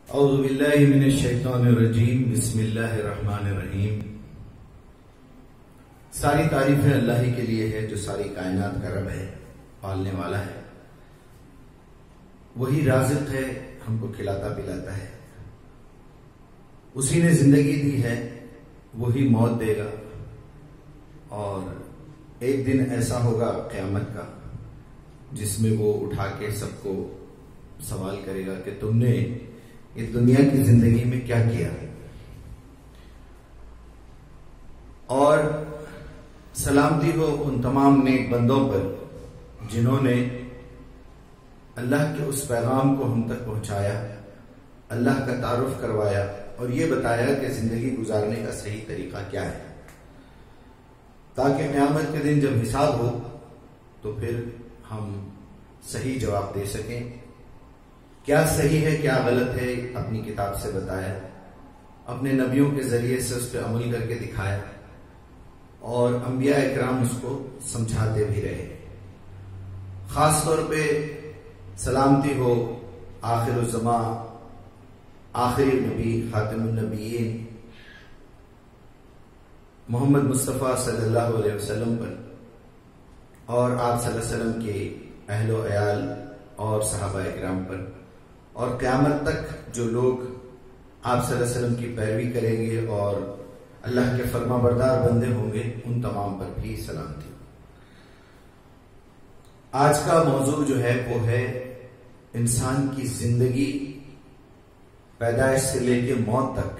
اعوذ باللہ من الشیطان الرجیم بسم اللہ الرحمن الرحیم۔ ساری تعریفیں اللہ ہی کے لیے ہے جو ساری کائنات کا رب ہے، پالنے والا ہے، وہی رازق ہے، ہم کو کھلاتا پلاتا ہے، اسی نے زندگی دی ہے، وہی موت دے گا، اور ایک دن ایسا ہوگا قیامت کا جس میں وہ اٹھا کے سب کو سوال کرے گا کہ تم نے اس دنیا کی زندگی میں کیا کیا، اور سلامتی ہو ان تمام نیک بندوں پر جنہوں نے اللہ کے اس پیغام کو ہم تک پہنچایا، اللہ کا تعارف کروایا اور یہ بتایا کہ زندگی گزارنے کا صحیح طریقہ کیا ہے، تاکہ قیامت کے دن جب حساب ہو تو پھر ہم صحیح جواب دے سکیں۔ کیا صحیح ہے کیا غلط ہے اپنی کتاب سے بتایا، اپنے نبیوں کے ذریعے سے اس پہ عمل کر کے دکھایا، اور انبیاء اکرام اس کو سمجھاتے بھی رہے۔ خاص طور پہ سلامتی ہو آخر الزماں، آخری نبی، خاتم النبیین محمد مصطفیٰ صلی اللہ علیہ وسلم پر، اور آپ صلی اللہ علیہ وسلم کے اہل و عیال اور صحابہ اکرام پر، اور قیامت تک جو لوگ آپ صلی اللہ علیہ وسلم کی پیروی کریں گے اور اللہ کے فرما بردار بندے ہوں گے، ان تمام پر بھی سلامتی۔ آج کا موضوع جو ہے وہ ہے انسان کی زندگی پیدائش سے لے کے موت تک،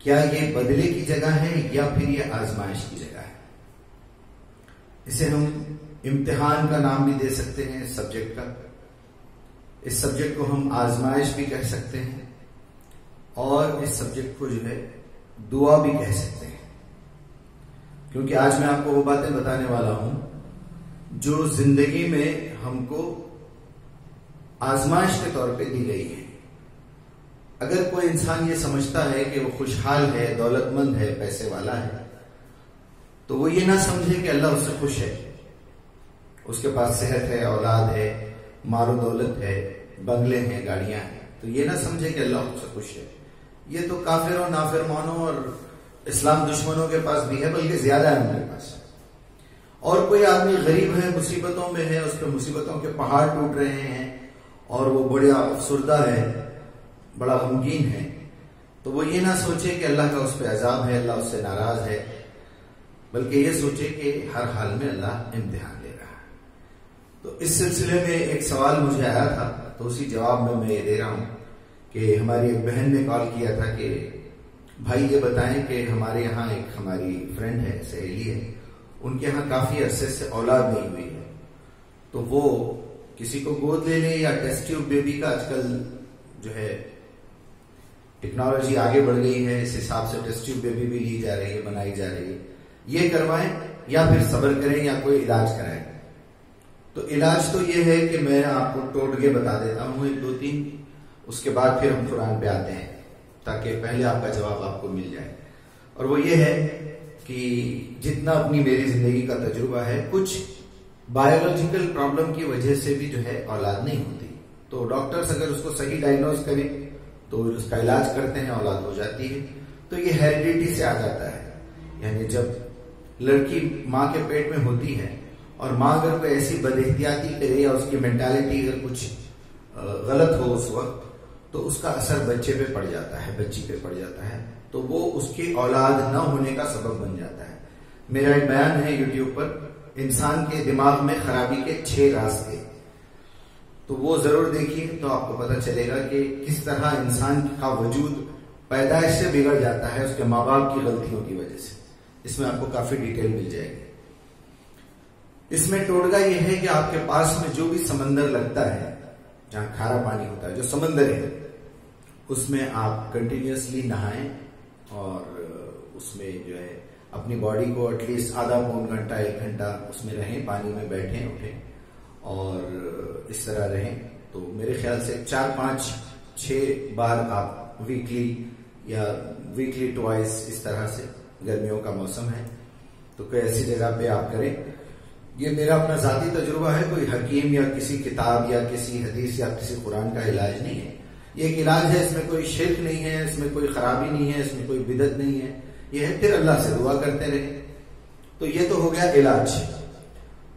کیا یہ بدلے کی جگہ ہے یا پھر یہ آزمائش کی جگہ ہے۔ اسے ہم امتحان کا نام بھی دے سکتے ہیں اس سبجیکٹ کا، اس سبجیکٹ کو ہم آزمائش بھی کہہ سکتے ہیں، اور اس سبجیکٹ کو جو ہے دعا بھی کہہ سکتے ہیں، کیونکہ آج میں آپ کو وہ باتیں بتانے والا ہوں جو زندگی میں ہم کو آزمائش کے طور پہ دی گئی ہے۔ اگر کوئی انسان یہ سمجھتا ہے کہ وہ خوشحال ہے، دولت مند ہے، پیسے والا ہے، تو وہ یہ نہ سمجھے کہ اللہ اس سے خوش ہے، اس کے پاس صحت ہے، اولاد ہے، مال و دولت ہے، بنگلے ہیں، گاڑیاں ہیں، تو یہ نہ سمجھے کہ اللہ اس سے خوش ہے۔ یہ تو کافروں، نافرمانوں اور اسلام دشمنوں کے پاس بھی ہے، بلکہ زیادہ ہے ان کے پاس۔ اور کوئی آدمی غریب ہے، مصیبتوں میں ہے، اس پہ مصیبتوں کے پہاڑ ٹوٹ رہے ہیں اور وہ بڑا افسردہ ہے، بڑا غمگین ہے، تو وہ یہ نہ سوچے کہ اللہ کا اس پہ عذاب ہے، اللہ اس سے ناراض ہے، بلکہ یہ سوچے کہ ہر حال میں اللہ امتحان لے رہا ہے۔ تو اس سلسلے میں ایک سوال مجھے آیا تھا، تو اسی جواب میں یہ دے رہا ہوں کہ ہماری ایک بہن نے کال کیا تھا کہ بھائی یہ بتائیں کہ ہمارے یہاں ایک ہماری فرینڈ ہے، سہیلی ہے، ان کے یہاں کافی عرصے سے اولاد نہیں ہوئی ہے، تو وہ کسی کو گود لے لیں یا ٹیسٹ ٹیوب بیبی کا، آج کل جو ہے ٹیکنالوجی آگے بڑھ گئی ہے، اس حساب سے ٹیسٹ ٹیوب بیبی بھی لی جا رہی ہے، بنائی جا رہی ہے، یہ کروائیں یا پھر صبر کریں یا کوئی علاج کرائیں۔ تو علاج تو یہ ہے کہ میں آپ کو ٹوٹکے بتا دیتا ہوں ایک دو تین، اس کے بعد پھر ہم قرآن پہ آتے ہیں تاکہ پہلے آپ کا جواب آپ کو مل جائے۔ اور وہ یہ ہے کہ جتنا اپنی میری زندگی کا تجربہ ہے، کچھ بایولوجیکل پرابلم کی وجہ سے بھی جو ہے اولاد نہیں ہوتی، تو ڈاکٹرز اگر اس کو صحیح ڈائگنوز کریں تو اس کا علاج کرتے ہیں، اولاد ہو جاتی ہے۔ تو یہ ہیریڈیٹی سے آ جاتا ہے، یعنی جب لڑکی ماں کے پیٹ میں ہوتی ہے اور ماں اگر کوئی ایسی بد احتیاطی کرے یا اس کی مینٹالٹی اگر کچھ غلط ہو اس وقت، تو اس کا اثر بچے پہ پڑ جاتا ہے، بچی پہ پڑ جاتا ہے، تو وہ اس کی اولاد نہ ہونے کا سبب بن جاتا ہے۔ میرا ایک بیان ہے یوٹیوب پر، انسان کے دماغ میں خرابی کے 6 راستے، تو وہ ضرور دیکھیے تو آپ کو پتہ چلے گا کہ کس طرح انسان کا وجود پیدائش سے بگڑ جاتا ہے اس کے ماں باپ کی غلطیوں کی وجہ سے۔ اس میں آپ کو کافی ڈیٹیل مل جائے گی۔ اس میں ٹوٹکا یہ ہے کہ آپ کے پاس میں جو بھی سمندر لگتا ہے، جہاں کھارا پانی ہوتا ہے، جو سمندر ہے، اس میں آپ کنٹینیوسلی نہائیں، اور اس میں جو ہے اپنی باڈی کو ایٹ لیسٹ آدھا پون گھنٹہ 1 گھنٹہ اس میں رہیں، پانی میں بیٹھیں اٹھیں اور اس طرح رہیں۔ تو میرے خیال سے 4 5 6 بار آپ ویکلی یا ویکلی ٹوائس اس طرح سے، گرمیوں کا موسم ہے تو کوئی ایسی جگہ پہ آپ کریں۔ یہ میرا اپنا ذاتی تجربہ ہے، کوئی حکیم یا کسی کتاب یا کسی حدیث یا کسی قرآن کا علاج نہیں ہے، یہ ایک علاج ہے، اس میں کوئی شرک نہیں ہے، اس میں کوئی خرابی نہیں ہے، اس میں کوئی بدعت نہیں ہے، یہ ہے پھر اللہ سے دعا کرتے رہے. تو یہ تو ہو گیا علاج.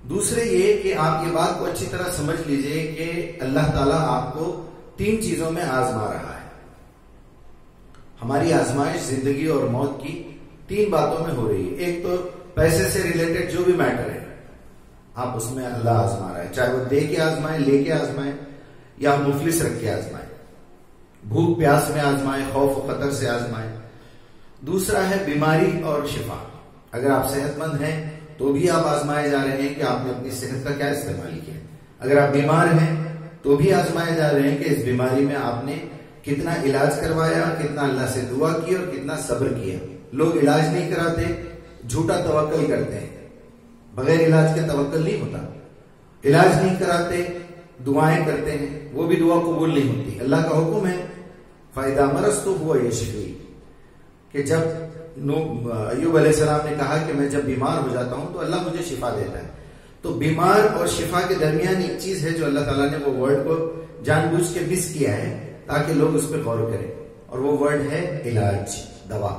دوسرے یہ کہ آپ یہ بات کو اچھی طرح سمجھ لیجئے کہ اللہ تعالیٰ آپ کو 3 چیزوں میں آزما رہا ہے. ہماری آزمائش زندگی اور موت کی 3 باتوں میں ہو رہی ہے. ایک تو پیسے سے ریلیٹڈ جو بھی میٹر ہے آپ اس میں اللہ آزما رہا ہے، چاہے وہ دے کے آزمائے، لے کے آزمائے، یا مفلس رکھ کے آزمائے، بھوک پیاس میں آزمائے، خوف و خطر سے آزمائے. دوسرا ہے بیماری اور شفا. اگر آپ صحت مند ہیں تو بھی آپ آزمائے جا رہے ہیں کہ آپ نے اپنی صحت کا کیا استعمال کیا. اگر آپ بیمار ہیں تو بھی آزمائے جا رہے ہیں کہ اس بیماری میں آپ نے کتنا علاج کروایا، کتنا اللہ سے دعا کی اور کتنا صبر کیا. لوگ علاج نہیں کراتے، جھوٹا توکل کرتے ہیں. بغیر علاج کے توکل نہیں ہوتا. علاج نہیں کراتے، دعائیں کرتے ہیں، وہ بھی دعا قبول نہیں ہوتی. اللہ کا حکم ہے فَإِذَا مَرَضْتُ هُوَ يَشْفِينِ، کہ جب ایوب علیہ السلام نے کہا کہ میں جب بیمار ہو جاتا ہوں تو اللہ مجھے شفا دیتا ہے. تو بیمار اور شفا کے درمیان ایک چیز ہے جو اللہ تعالیٰ نے وہ ورڈ کو جان بوجھ کے مس کیا ہے تاکہ لوگ اس پہ غور کریں، اور وہ ورڈ ہے علاج، دوا.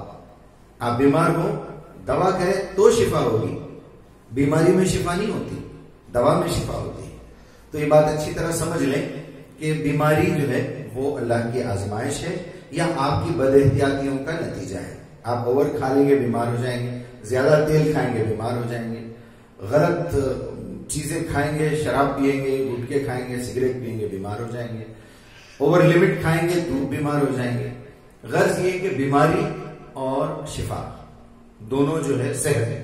آپ بیمار ہو، دوا کریں تو شفا ہوگی. بیماری میں شفا نہیں ہوتی، دوا میں شفا ہوتی ہے. تو یہ بات اچھی طرح سمجھ لیں کہ بیماری جو ہے وہ اللہ کی آزمائش ہے یا آپ کی بد احتیاطیوں کا نتیجہ ہے. آپ اوور کھا لیں گے بیمار ہو جائیں گے، زیادہ تیل کھائیں گے بیمار ہو جائیں گے، غلط چیزیں کھائیں گے، شراب پیئیں گے، گٹکے کھائیں گے، سگریٹ پیئیں گے، بیمار ہو جائیں گے. اوور لمٹ کھائیں گے تو بیمار ہو جائیں گے. غرض یہ کہ بیماری اور شفا دونوں جو ہے صحت ہے،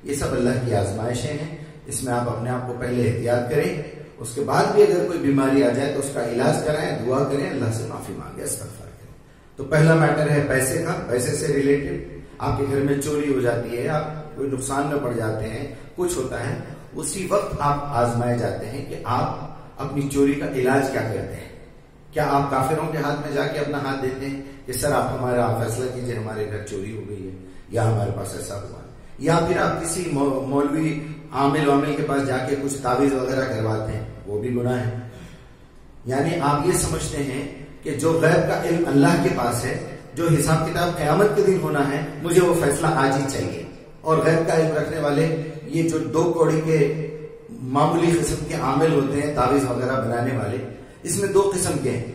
یہ سب اللہ کی آزمائشیں ہیں. اس میں آپ اپنے آپ کو پہلے احتیاط کریں، اس کے بعد بھی اگر کوئی بیماری آ جائے تو اس کا علاج کرائیں، دعا کریں، اللہ سے معافی مانگیں، استغفار کریں. تو پہلا میٹر ہے پیسے کا. پیسے سے ریلیٹڈ آپ کے گھر میں چوری ہو جاتی ہے، آپ کوئی نقصان میں پڑ جاتے ہیں، کچھ ہوتا ہے، اسی وقت آپ آزمائے جاتے ہیں کہ آپ اپنی چوری کا علاج کیا کرتے ہیں. کیا آپ کافروں کے ہاتھ میں جا کے اپنا ہاتھ دیتے ہیں کہ سر آپ ہمارا فیصلہ کیجئے، ہمارے گھر چوری ہو گئی ہے یا ہمارے پاس ایسا ہوا ہے، یا پھر آپ کسی مولوی عامل کے پاس جا کے کچھ تعویذ وغیرہ کرواتے ہیں، وہ بھی گناہ ہے. یعنی آپ یہ سمجھتے ہیں کہ جو غیب کا علم اللہ کے پاس ہے، جو حساب کتاب قیامت کے دن ہونا ہے، مجھے وہ فیصلہ آج ہی چاہیے. اور غیب کا علم رکھنے والے یہ جو 2 کوڑی کے معمولی قسم کے عامل ہوتے ہیں، تعویذ وغیرہ بنانے والے، اس میں 2 قسم کے ہیں.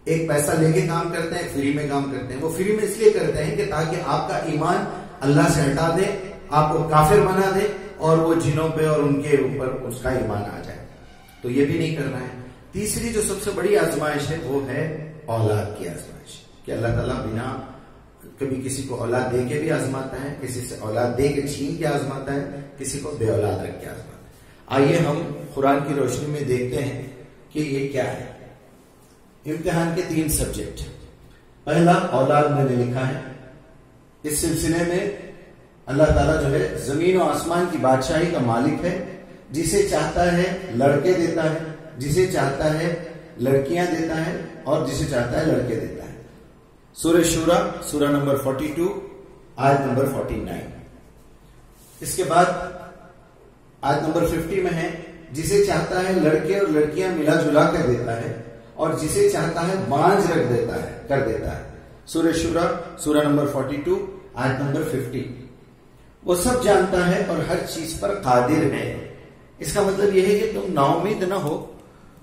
ایک پیسہ لے کے کام کرتے ہیں، فری میں کام کرتے ہیں. وہ فری میں اس لیے کرتے ہیں کہ تاکہ آپ کا ایمان اللہ سے ہٹا دے، آپ کو کافر بنا دے، اور وہ جنوں پہ اور ان کے اوپر اس کا ایمان آ جائے. تو یہ بھی نہیں کرنا ہے. تیسری جو سب سے بڑی آزمائش ہے وہ ہے اولاد کی آزمائش، کہ اللہ تعالیٰ بنا کبھی کسی کو اولاد دے کے بھی آزماتا ہے، کسی سے اولاد دے کے چھین کے آزماتا ہے، کسی کو بے اولاد رکھ کے آزماتا ہے. آئیے ہم قرآن کی روشنی میں دیکھتے ہیں کہ یہ کیا ہے. امتحان کے 3 سبجیکٹ. پہلا اولاد میں نے لکھا ہے. اس سلسلے میں اللہ تعالیٰ جو ہے زمین و آسمان کی بادشاہی کا مالک ہے. جسے چاہتا ہے لڑکے دیتا ہے، جسے چاہتا ہے لڑکیاں دیتا ہے، اور جسے چاہتا ہے لڑکے دیتا ہے. سورہ شورا سورہ نمبر 42 آیت نمبر 49. اس کے بعد آیت نمبر 50 میں ہے جسے چاہتا ہے لڑکے اور لڑکیاں ملا جلا کر دیتا ہے، اور جسے چاہتا ہے بانجھ رکھ دیتا ہے، کر دیتا ہے. سورہ شورا سورہ نمبر 42 آیت نمبر 50. وہ سب جانتا ہے اور ہر چیز پر قادر ہے. اس کا مطلب یہ ہے کہ تم نا امید نہ ہو،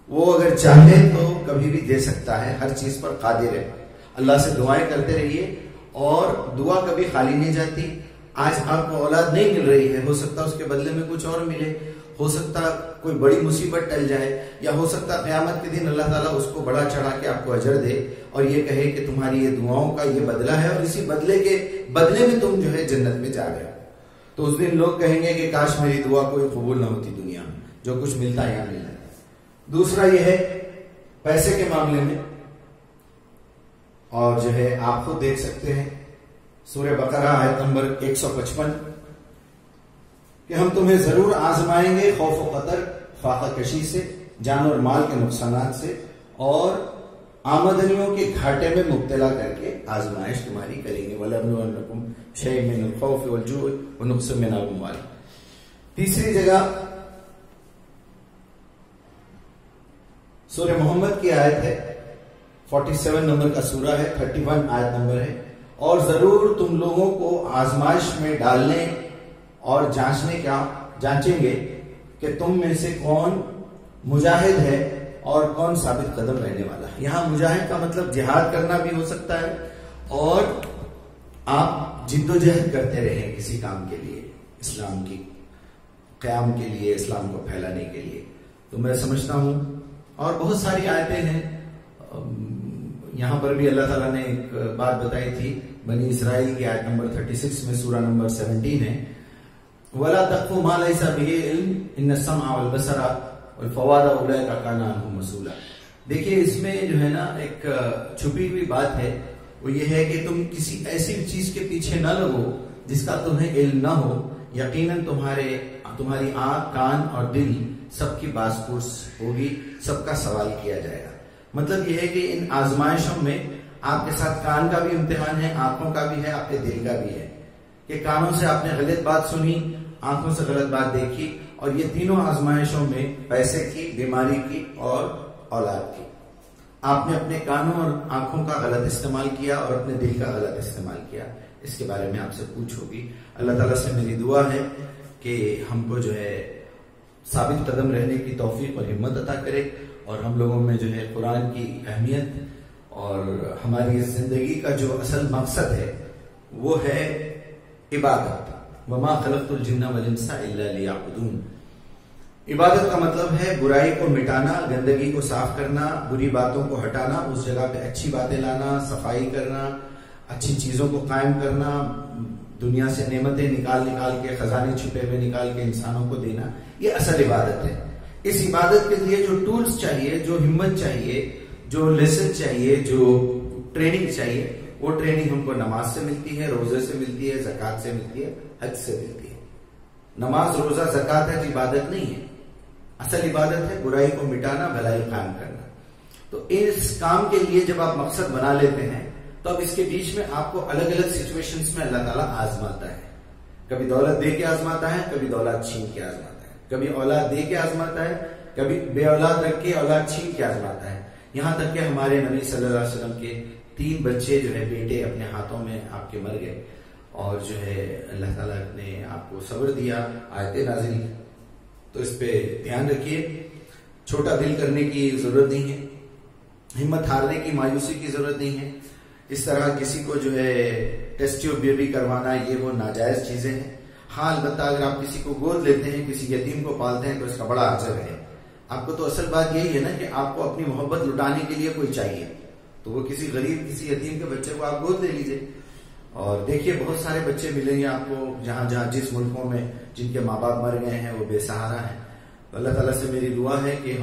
وہ اگر چاہے تو کبھی بھی دے سکتا ہے، ہر چیز پر قادر ہے. اللہ سے دعائیں کرتے رہیے، اور دعا کبھی خالی نہیں جاتی. آج آپ کو اولاد نہیں مل رہی ہے، ہو سکتا اس کے بدلے میں کچھ اور ملے، ہو سکتا کوئی بڑی مصیبت ٹل جائے، یا ہو سکتا قیامت کے دن اللہ تعالیٰ اس کو بڑا چڑھا کے آپ کو اجر دے اور یہ کہے کہ تمہاری یہ دعاؤں کا یہ بدلہ ہے، اور اسی بدلے میں تم جو ہے جنت میں جا گئے. تو اس دن لوگ کہیں گے کہ کاش میری دعا کوئی قبول نہ ہوتی دنیا میں، جو کچھ ملتا ہے یا ملتا ہے. دوسرا یہ ہے پیسے کے معاملے میں، اور جو ہے آپ خود دیکھ سکتے ہیں سورہ بقرہ آیت نمبر 155 کہ ہم تمہیں ضرور آزمائیں گے خوف و خطر، فاقہ کشی سے، جان اور مال کے نقصانات سے، اور آمدنیوں کے گھاٹے میں مبتلا کر کے آزمائش تمہاری کریں گے. وَلَنَبْلُوَنَّكُمْ بِشَيْءٍ مِّنَ الْخَوْفِ وَالْجُوعِ وَنَقْصٍ مِّنَ الْأَمْوَالِ. تیسری جگہ سورہ محمد کی آیت ہے 47 نمبر کا سورہ ہے، 31 آیت نمبر ہے. اور ضرور تم لوگوں کو آزمائش میں ڈالنے اور جانچیں گے کہ تم میں سے کون مجاہد ہے اور کون ثابت قدم رہنے والا ہے. یہاں مجاہد کا مطلب جہاد کرنا بھی ہو سکتا ہے، اور آپ جد و جہد کرتے رہیں کسی کام کے لیے، اسلام کی قیام کے لیے، اسلام کو پھیلانے کے لیے. تو میں سمجھتا ہوں، اور بہت ساری آیتیں ہیں. یہاں پر بھی اللہ تعالیٰ نے ایک بات بتائی تھی بنی اسرائیل کی آیت نمبر 36 میں، سورہ نمبر 17 ہے، وَلَا تَقْفُ مَا لَيْسَ بِهِ عِلْمٌ إِنَّ السَّمْعَ وَالْبَصَرَ وَالْفُؤَادَ أُولَئِكَ كَانَ عَنْهُ مَسْئُولًا. دیکھیے اس میں جو ہے نا ایک چھپی ہوئی بات ہے، وہ یہ ہے کہ تم کسی ایسی چیز کے پیچھے نہ لگو جس کا تمہیں علم نہ ہو. یقیناً تمہاری آنکھ، کان اور دل سب کی باز پرس ہوگی، سب کا سوال کیا جائے گا. مطلب یہ ہے کہ ان آزمائشوں میں آپ کے ساتھ کان کا بھی امتحان ہے، آنکھوں کا بھی ہے، آپ کے دل کا بھی ہے. کہ کانوں سے آپ نے غلط بات سنی، آنکھوں سے غلط بات دیکھی، اور یہ تینوں آزمائشوں میں پیسے کی، بیماری کی اور اولاد کی، آپ نے اپنے کانوں اور آنکھوں کا غلط استعمال کیا اور اپنے دل کا غلط استعمال کیا. اس کے بارے میں آپ سے پوچھ ہوگی. اللہ تعالیٰ سے میری دعا ہے کہ ہم کو جو ہے ثابت قدم رہنے کی توفیق اور ہمت عطا کرے، اور ہم لوگوں میں جو ہے قرآن کی اہمیت اور ہماری زندگی کا جو اصل مقصد ہے وہ ہے عبادت. وما خلقت الجن والانس الا لیعبدون. عبادت کا مطلب ہے برائی کو مٹانا، گندگی کو صاف کرنا، بری باتوں کو ہٹانا، اس جگہ پہ اچھی باتیں لانا، صفائی کرنا، اچھی چیزوں کو قائم کرنا، دنیا سے نعمتیں نکال کے، خزانے چھپے ہوئے نکال کے انسانوں کو دینا. یہ اصل عبادت ہے. اس عبادت کے لیے جو ٹولز چاہیے، جو ہمت چاہیے، جو لیسن چاہیے، جو ٹریننگ چاہیے، وہ ٹریننگ ہم کو نماز سے ملتی ہے، روزے سے ملتی ہے، زکوٰۃ سے ملتی ہے، حج سے ملتی ہے. نماز، روزہ، زکوٰۃ حج عبادت نہیں ہے. اصل عبادت ہے برائی کو مٹانا، بھلائی قائم کرنا. تو اس کام کے لیے جب آپ مقصد بنا لیتے ہیں تو اب اس کے بیچ میں آپ کو الگ الگ سچویشنز میں اللہ تعالیٰ آزماتا ہے. کبھی دولت دے کے آزماتا ہے، کبھی دولت چھین کے آزماتا ہے، کبھی اولاد دے کے آزماتا ہے، کبھی بے اولاد رکھ کے اولاد چھین کے آزماتا ہے. یہاں تک کہ ہمارے نبی صلی اللہ علیہ وسلم کے 3 بچے جو ہے بیٹے اپنے ہاتھوں میں آپ کے مر گئے، اور جو ہے اللہ تعالیٰ نے آپ کو صبر دیا، آیتیں نازل. تو اس پہ دھیان رکھیے. چھوٹا دل کرنے کی ضرورت نہیں ہے، ہمت ہارنے کی، مایوسی کی ضرورت نہیں ہے. اس طرح کسی کو جو ہے ٹیسٹ ٹیوب بیبی کروانا، یہ وہ ناجائز چیزیں ہیں. ہاں البتہ اگر آپ کسی کو گود لیتے ہیں، کسی یتیم کو پالتے ہیں، تو اس کا بڑا اجر ہے. آپ کو تو اصل بات یہی ہے نا کہ آپ کو اپنی محبت لٹانے کے لیے کوئی چاہیے، تو وہ کسی غریب، کسی یتیم کے بچے کو آپ گود لے لیجئے. اور دیکھیے بہت سارے بچے ملیں گے آپ کو جہاں جس ملکوں میں جن کے ماں باپ مر گئے ہیں، وہ بے سہارا ہیں. تو اللہ تعالیٰ سے میری دعا ہے کہ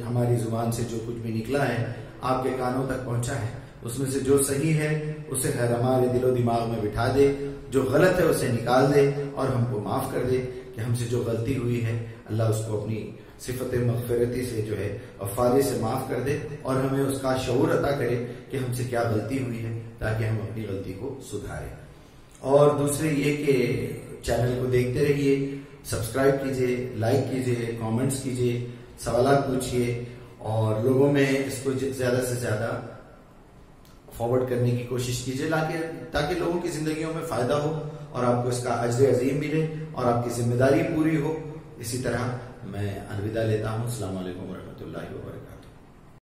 ہماری زبان سے جو کچھ بھی نکلا ہے آپ کے کانوں تک پہنچا ہے، اس میں سے جو صحیح ہے اسے ہمارے دل و دماغ میں بٹھا دے، جو غلط ہے اسے نکال دے، اور ہم کو معاف کر دے. کہ ہم سے جو غلطی ہوئی ہے اللہ اس کو اپنی صفت مغفرتی سے جو ہے غفاری سے معاف کر دے، اور ہمیں اس کا شعور عطا کرے کہ ہم سے کیا غلطی ہوئی ہے، تاکہ ہم اپنی غلطی کو سدھاریں. اور دوسرے یہ کہ چینل کو دیکھتے رہیے، سبسکرائب کیجئے، لائک کیجئے، کامنٹس کیجئے، سوالات پوچھئے، اور لوگوں میں اس کو زیادہ سے زیادہ فارورڈ کرنے کی کوشش کیجئے، تاکہ لوگوں کی زندگیوں میں فائدہ ہو اور آپ کو اس کا اجر عظیم ملے اور آپ کی ذمہ داری پوری ہو. اسی طرح میں الوداع لیتا ہوں. السلام علیکم ورحمۃ اللہ وبرکاتہ.